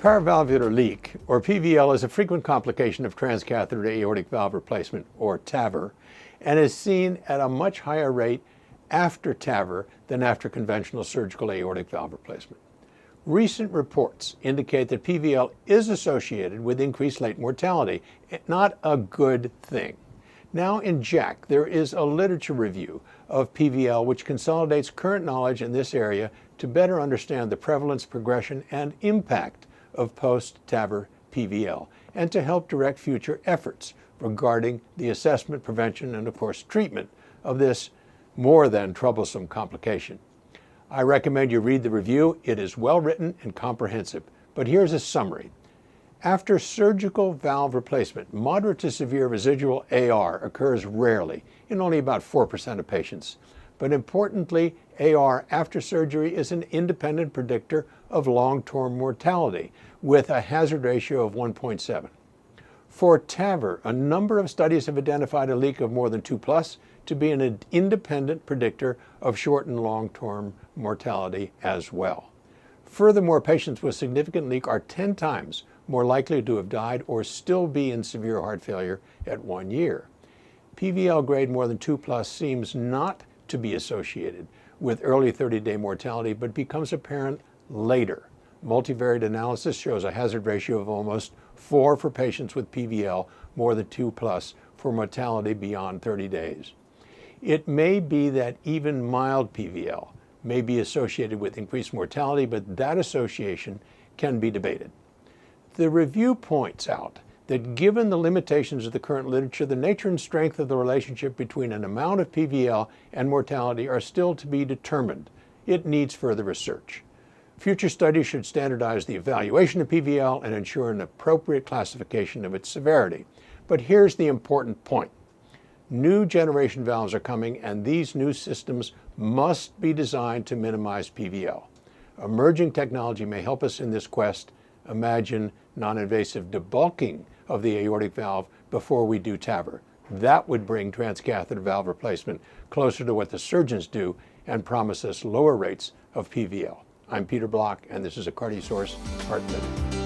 Paravalvular leak, or PVL, is a frequent complication of transcatheter aortic valve replacement, or TAVR, and is seen at a much higher rate after TAVR than after conventional surgical aortic valve replacement. Recent reports indicate that PVL is associated with increased late mortality, not a good thing. Now in JACC, there is a literature review of PVL which consolidates current knowledge in this area to better understand the prevalence, progression, and impact of post-TAVR PVL, and to help direct future efforts regarding the assessment, prevention, and of course treatment of this more than troublesome complication. I recommend you read the review. It is well written and comprehensive, but here's a summary. After surgical valve replacement, moderate to severe residual AR occurs rarely, in only about 4% of patients. But importantly, AR after surgery is an independent predictor of long-term mortality with a hazard ratio of 1.7. For TAVR, a number of studies have identified a leak of more than 2+ to be an independent predictor of short and long-term mortality as well. Furthermore, patients with significant leak are 10 times more likely to have died or still be in severe heart failure at 1 year. PVL grade more than 2+ seems not to be associated with early 30-day mortality, but becomes apparent later. Multivariate analysis shows a hazard ratio of almost 4 for patients with PVL more than 2+ for mortality beyond 30 days. It may be that even mild PVL may be associated with increased mortality, but that association can be debated. The review points out that given the limitations of the current literature, the nature and strength of the relationship between an amount of PVL and mortality are still to be determined. It needs further research. Future studies should standardize the evaluation of PVL and ensure an appropriate classification of its severity. But here's the important point. New generation valves are coming, and these new systems must be designed to minimize PVL. Emerging technology may help us in this quest. Imagine non-invasive debulking of the aortic valve before we do TAVR. That would bring transcatheter valve replacement closer to what the surgeons do and promise us lower rates of PVL. I'm Peter Block, and this is a CardioSource Heart Minute.